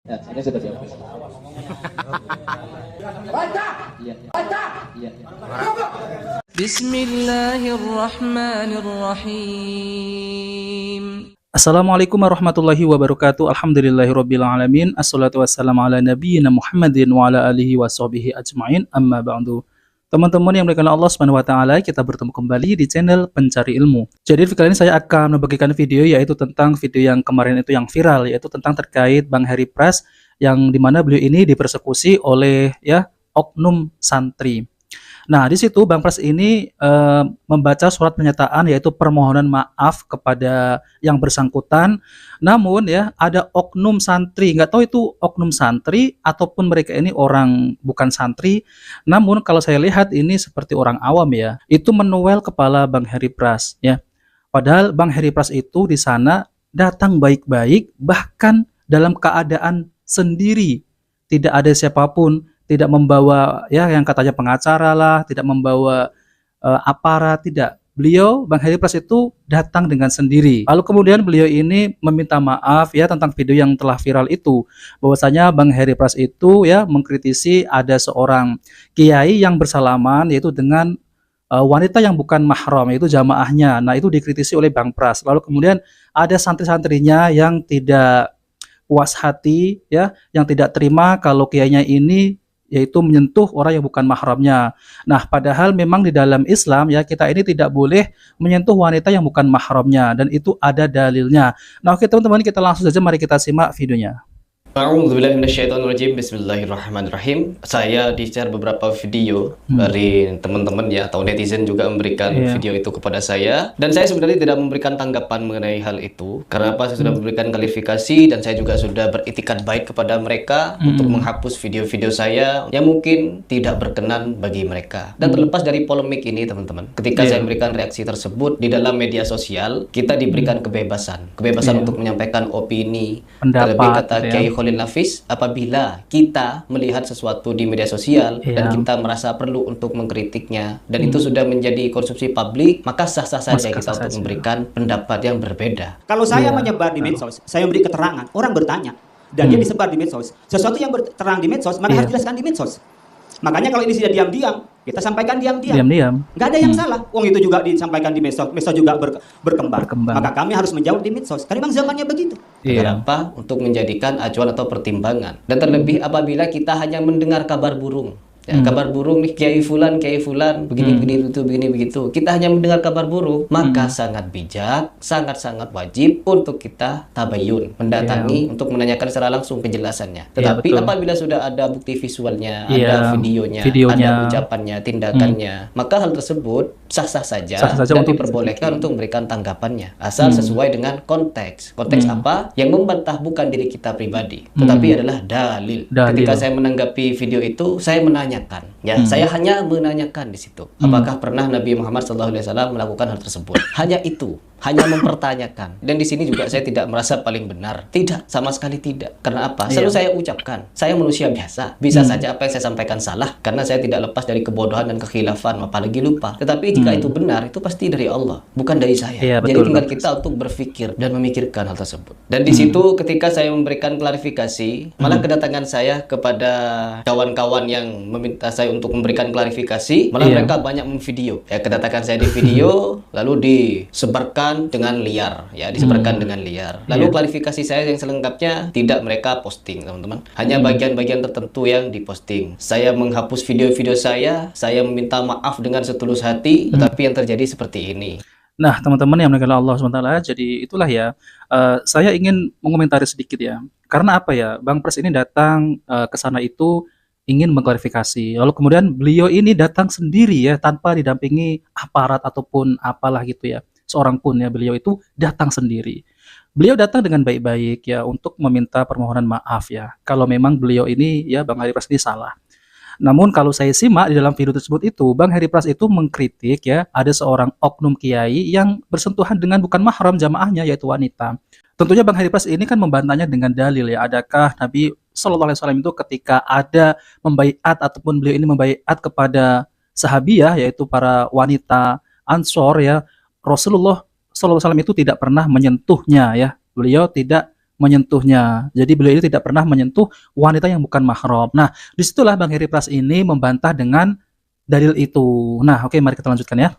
Ya, ini sudah siap. Baca. Iya. Baca. Iya. Bismillahirrahmanirrahim. Assalamualaikum warahmatullahi wabarakatuh. Alhamdulillahirabbil alamin. Assalatu wassalamu ala nabiyyina Muhammadin wa ala alihi washabihi ajmain. Amma ba'du. Teman-teman yang dimuliakan Allah Subhanahu wa taala, kita bertemu kembali di channel Pencari Ilmu. Jadi kali ini saya akan membagikan video yaitu tentang video yang kemarin itu yang viral, yaitu tentang terkait Bang Heri Pras yang dimana beliau ini dipersekusi oleh oknum santri. Nah, di situ Bang Pras ini membaca surat pernyataan yaitu permohonan maaf kepada yang bersangkutan. Namun ada oknum santri, nggak tahu itu oknum santri ataupun mereka ini orang bukan santri. Namun kalau saya lihat ini seperti orang awam ya, itu menuel kepala Bang Heri Pras ya. Padahal Bang Heri Pras itu di sana datang baik-baik, bahkan dalam keadaan sendiri, tidak ada siapapun. Tidak membawa yang katanya pengacara lah, tidak membawa aparat, tidak. Beliau Bang Heri Pras itu datang dengan sendiri. Lalu kemudian beliau ini meminta maaf tentang video yang telah viral itu, bahwasanya Bang Heri Pras itu mengkritisi ada seorang kiai yang bersalaman yaitu dengan wanita yang bukan mahram, yaitu jamaahnya. Nah, itu dikritisi oleh Bang Pras. Lalu kemudian ada santri-santrinya yang tidak puas hati yang tidak terima kalau kiainya ini yaitu menyentuh orang yang bukan mahramnya. Nah, padahal memang di dalam Islam kita ini tidak boleh menyentuh wanita yang bukan mahramnya dan itu ada dalilnya. Nah, oke teman-teman, kita langsung saja mari kita simak videonya. A'udzubillahi minasyaitonirrajim. Bismillahirrahmanirrahim. Saya di-share beberapa video dari teman-teman atau netizen juga memberikan video itu kepada saya, dan saya sebenarnya tidak memberikan tanggapan mengenai hal itu. Karena apa? Saya sudah memberikan klarifikasi dan saya juga sudah beriktikad baik kepada mereka untuk menghapus video-video saya yang mungkin tidak berkenan bagi mereka. Dan terlepas dari polemik ini teman-teman, ketika saya memberikan reaksi tersebut di dalam media sosial, kita diberikan kebebasan untuk menyampaikan opini, terlebih kata Kiai Nafis, apabila kita melihat sesuatu di media sosial dan kita merasa perlu untuk mengkritiknya dan itu sudah menjadi konsumsi publik, maka sah-sah saja kita untuk memberikan pendapat yang berbeda. Kalau saya menyebar di medsos, saya memberi keterangan, orang bertanya dan dia disebar di medsos, sesuatu yang terang di medsos maka harus dijelaskan di medsos. Makanya kalau ini sudah diam-diam, kita sampaikan diam-diam. Nggak ada yang salah. Uang itu juga disampaikan di medsos, medsos juga berkembang. Maka kami harus menjawab di medsos. Karena memang zamannya begitu. Kenapa? Untuk menjadikan acuan atau pertimbangan. Dan terlebih apabila kita hanya mendengar kabar burung. Kabar burung nih, Kiai Fulan, begini begitu. Kita hanya mendengar kabar burung, maka sangat bijak, sangat-sangat wajib untuk kita tabayun, mendatangi untuk menanyakan secara langsung penjelasannya. Tetapi apabila sudah ada bukti visualnya, ada videonya, ada ucapannya, tindakannya, maka hal tersebut sah-sah saja dan diperbolehkan untuk memberikan tanggapannya, asal sesuai dengan konteks. Konteks apa? Yang membantah bukan diri kita pribadi, tetapi adalah dalil. Ketika saya menanggapi video itu, saya menanya. Saya hanya menanyakan di situ, apakah pernah Nabi Muhammad SAW melakukan hal tersebut? Hanya itu, hanya mempertanyakan. Dan di sini juga saya tidak merasa paling benar. Tidak, sama sekali tidak. Karena apa? Selalu saya ucapkan, saya manusia biasa. Bisa saja apa yang saya sampaikan salah, karena saya tidak lepas dari kebodohan dan kekhilafan, apalagi lupa. Tetapi jika itu benar, itu pasti dari Allah, bukan dari saya. Jadi tinggal kita untuk berpikir dan memikirkan hal tersebut. Dan di situ ketika saya memberikan klarifikasi, malah kedatangan saya kepada kawan-kawan yang meminta saya untuk memberikan klarifikasi, malah mereka banyak memvideo. Kedatangan saya di video lalu disebarkan dengan liar, disebarkan dengan liar. Lalu klarifikasi saya yang selengkapnya tidak mereka posting, teman-teman. Hanya bagian-bagian tertentu yang diposting. Saya menghapus video-video saya meminta maaf dengan setulus hati, tetapi yang terjadi seperti ini. Nah, teman-teman yang dimuliakan Allah SWT, jadi itulah saya ingin mengomentari sedikit Karena apa Bang Pras ini datang ke sana itu ingin mengklarifikasi. Lalu kemudian beliau ini datang sendiri tanpa didampingi aparat ataupun apalah gitu seorang pun beliau itu datang sendiri. Beliau datang dengan baik-baik untuk meminta permohonan maaf kalau memang beliau ini Bang Heri Pras ini salah. Namun kalau saya simak di dalam video tersebut itu, Bang Heri Pras itu mengkritik ada seorang oknum kiai yang bersentuhan dengan bukan mahram jamaahnya yaitu wanita. Tentunya Bang Heri Pras ini kan membantahnya dengan dalil adakah Nabi Sallallahu Alaihi Wasallam itu ketika ada membaiat ataupun beliau ini membaiat kepada sahabiah yaitu para wanita Ansor Rasulullah Sallallahu Alaihi Wasallam itu tidak pernah menyentuhnya Beliau tidak menyentuhnya. Jadi beliau ini tidak pernah menyentuh wanita yang bukan mahram. Nah, disitulah Bang Heri Pras ini membantah dengan dalil itu. Nah, oke, mari kita lanjutkan ya.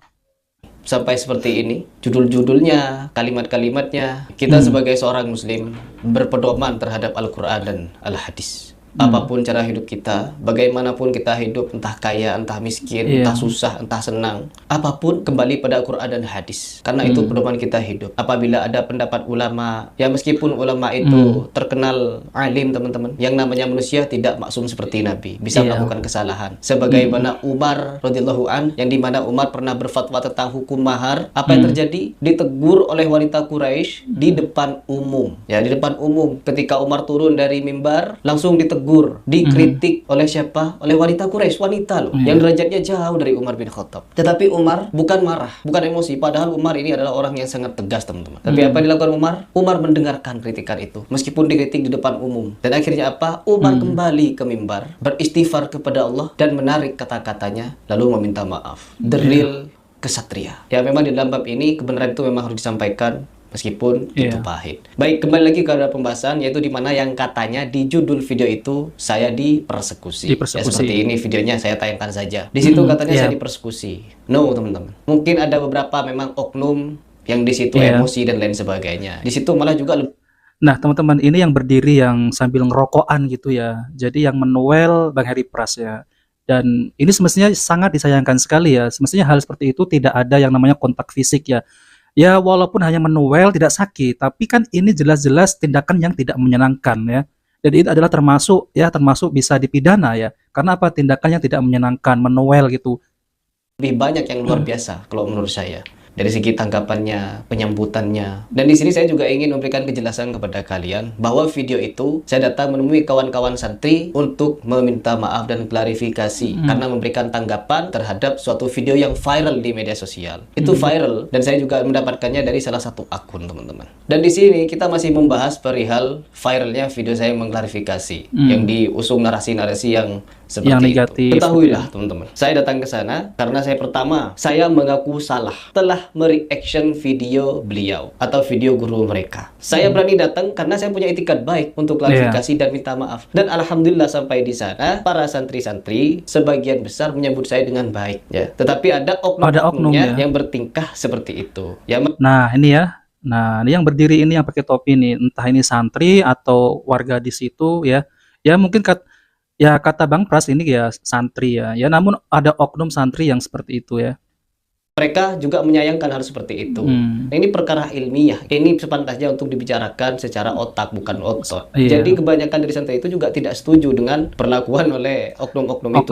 Sampai seperti ini, judul-judulnya, kalimat-kalimatnya, kita sebagai seorang muslim berpedoman terhadap Al-Quran dan Al-Hadis. Apapun cara hidup kita, bagaimanapun kita hidup, entah kaya, entah miskin, entah susah, entah senang, apapun kembali pada Al-Quran dan Hadis. Karena itu pedoman kita hidup. Apabila ada pendapat ulama, ya meskipun ulama itu terkenal alim teman-teman, yang namanya manusia tidak maksum seperti Nabi, bisa melakukan kesalahan. Sebagaimana Umar radhiyallahu an, yang dimana Umar pernah berfatwa tentang hukum mahar, apa yang terjadi? Ditegur oleh wanita Quraisy di depan umum. Ya, di depan umum. Ketika Umar turun dari mimbar, langsung ditegur, dikritik oleh siapa? Oleh wanita Quraisy, wanita loh, yang derajatnya jauh dari Umar bin Khattab. Tetapi Umar bukan marah, bukan emosi, padahal Umar ini adalah orang yang sangat tegas, teman-teman. Tapi apa yang dilakukan Umar? Umar mendengarkan kritikan itu, meskipun dikritik di depan umum. Dan akhirnya apa? Umar kembali ke mimbar, beristighfar kepada Allah dan menarik kata-katanya, lalu meminta maaf. The real kesatria. Ya, memang di dalam bab ini kebenaran itu memang harus disampaikan, meskipun itu pahit. Baik, kembali lagi ke pembahasan, yaitu di mana yang katanya di judul video itu saya dipersekusi. Ya, seperti ini videonya saya tayangkan saja. Di situ katanya saya dipersekusi. No, teman-teman. Mungkin ada beberapa memang oknum yang di situ emosi dan lain sebagainya. Di situ malah juga. Nah, teman-teman, ini yang berdiri yang sambil ngerokokan gitu ya. Jadi yang menuel Bang Heri Pras ya. Dan ini semestinya sangat disayangkan sekali ya. Semestinya hal seperti itu tidak ada yang namanya kontak fisik ya. Ya, walaupun hanya menuel tidak sakit, tapi kan ini jelas-jelas tindakan yang tidak menyenangkan ya. Jadi itu adalah termasuk bisa dipidana ya. Karena apa? Tindakan yang tidak menyenangkan, menuel gitu. Lebih banyak yang luar biasa kalau menurut saya. Dari segi tanggapannya, penyambutannya. Dan di sini saya juga ingin memberikan kejelasan kepada kalian bahwa video itu saya datang menemui kawan-kawan santri untuk meminta maaf dan klarifikasi karena memberikan tanggapan terhadap suatu video yang viral di media sosial. Itu viral dan saya juga mendapatkannya dari salah satu akun, teman-teman. Dan di sini kita masih membahas perihal viralnya video saya mengklarifikasi yang diusung narasi-narasi yang seperti yang negatif. Ketahuilah, teman-teman. Saya datang ke sana karena saya mengaku salah telah mereaction video beliau atau video guru mereka. Saya berani datang karena saya punya etikat baik untuk klarifikasi dan minta maaf. Dan alhamdulillah sampai di sana para santri-santri sebagian besar menyambut saya dengan baik ya. Tetapi ada oknum-oknumnya yang bertingkah seperti itu. Ya, nah, ini ya. Nah, ini yang berdiri ini yang pakai topi nih, entah ini santri atau warga di situ ya. Ya mungkin kata Bang Pras ini ya santri ya. Ya namun ada oknum santri yang seperti itu ya. Mereka juga menyayangkan hal seperti itu. Nah, ini perkara ilmiah. Ini sepantasnya untuk dibicarakan secara otak, bukan otot. Jadi kebanyakan dari santri itu juga tidak setuju dengan perlakuan oleh oknum-oknum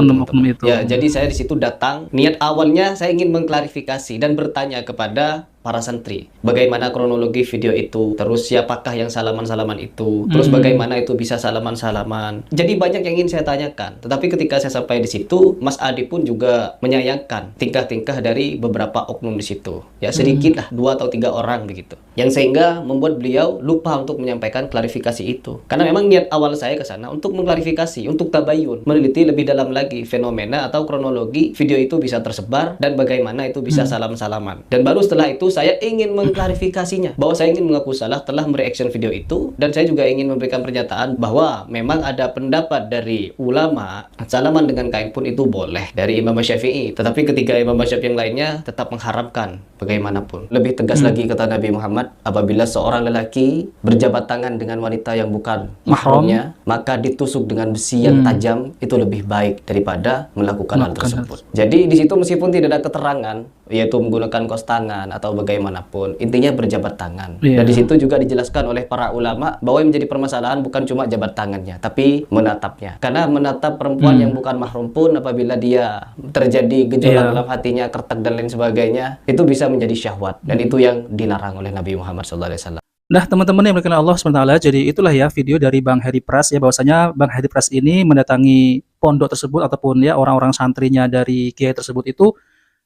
itu. Ya, jadi saya di situ datang. Niat awalnya saya ingin mengklarifikasi dan bertanya kepada para santri, bagaimana kronologi video itu, terus siapakah yang salaman-salaman itu, terus bagaimana itu bisa salaman-salaman. Jadi banyak yang ingin saya tanyakan. Tetapi ketika saya sampai di situ, Mas Adi pun juga menyayangkan tingkah-tingkah dari beberapa oknum di situ. Ya sedikit lah, 2 atau 3 orang begitu. Yang sehingga membuat beliau lupa untuk menyampaikan klarifikasi itu. Karena memang niat awal saya ke sana untuk mengklarifikasi, untuk tabayun, meneliti lebih dalam lagi fenomena atau kronologi video itu bisa tersebar dan bagaimana itu bisa salam-salaman. Dan baru setelah itu saya ingin mengklarifikasinya, bahwa saya ingin mengaku salah telah mereaction video itu, dan saya juga ingin memberikan pernyataan bahwa memang ada pendapat dari ulama salaman dengan kain pun itu boleh dari Imam Syafi'i, tetapi ketiga Imam Mazhab yang lainnya tetap mengharamkan bagaimanapun. Lebih tegas lagi kata Nabi Muhammad, apabila seorang lelaki berjabat tangan dengan wanita yang bukan mahramnya, maka ditusuk dengan besi yang tajam itu lebih baik daripada melakukan hal tersebut. Jadi di situ meskipun tidak ada keterangan, yaitu menggunakan kos tangan atau bagaimanapun, intinya berjabat tangan. Dan di situ juga dijelaskan oleh para ulama bahwa yang menjadi permasalahan bukan cuma jabat tangannya, tapi menatapnya. Karena menatap perempuan yang bukan mahram pun apabila dia terjadi gejolak dalam hatinya, kertak dan lain sebagainya, itu bisa menjadi syahwat. Dan itu yang dilarang oleh Nabi Muhammad SAW. Nah, teman-teman yang berkenan Allah SWT, jadi itulah ya video dari Bang Heri Pras ya, bahwasanya Bang Heri Pras ini mendatangi pondok tersebut ataupun ya orang-orang santrinya dari kiai tersebut itu.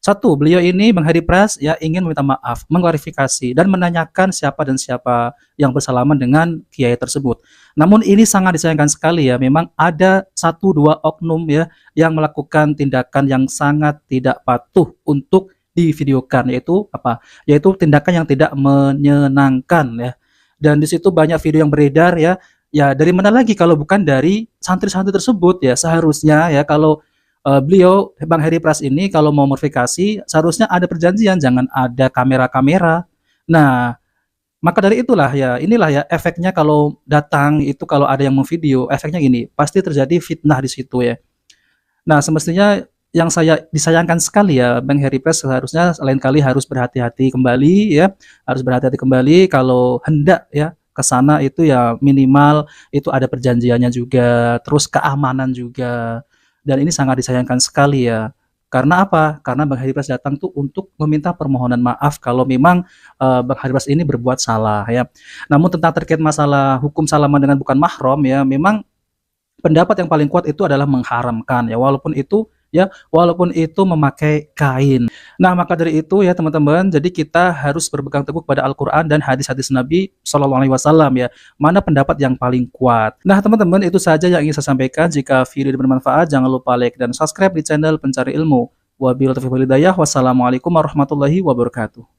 Satu, beliau ini Bang Heri Pras ya ingin meminta maaf, mengklarifikasi dan menanyakan siapa dan siapa yang bersalaman dengan kiai tersebut. Namun ini sangat disayangkan sekali ya, memang ada 1-2 oknum ya yang melakukan tindakan yang sangat tidak patuh untuk divideokan, yaitu apa? Yaitu tindakan yang tidak menyenangkan ya. dan di situ banyak video yang beredar ya. Ya dari mana lagi kalau bukan dari santri-santri tersebut ya. Seharusnya ya kalau beliau Bang Heri Pras ini kalau mau modifikasi seharusnya ada perjanjian, jangan ada kamera-kamera. Nah, maka dari itulah ya, inilah ya efeknya kalau datang itu kalau ada yang mau video, efeknya gini, pasti terjadi fitnah di situ ya. Nah, semestinya yang saya disayangkan sekali ya, Bang Heri Press seharusnya lain kali harus berhati-hati kembali ya, harus berhati-hati kembali kalau hendak ya ke sana itu ya minimal itu ada perjanjiannya juga, terus keamanan juga. Dan ini sangat disayangkan sekali ya. Karena apa? Karena Bang Heri Pras datang tuh untuk meminta permohonan maaf kalau memang Bang Heri Pras ini berbuat salah ya. Namun tentang terkait masalah hukum salaman dengan bukan mahram ya, memang pendapat yang paling kuat itu adalah mengharamkan ya, walaupun itu memakai kain. Nah, maka dari itu ya teman-teman, jadi kita harus berpegang teguh pada Al-Qur'an dan hadis-hadis Nabi Shallallahu alaihi wasallam ya. Mana pendapat yang paling kuat. Nah, teman-teman, itu saja yang ingin saya sampaikan. Jika video ini bermanfaat, jangan lupa like dan subscribe di channel Pencari Ilmu. Wabillahi taufiq wal hidayah. Wassalamualaikum warahmatullahi wabarakatuh.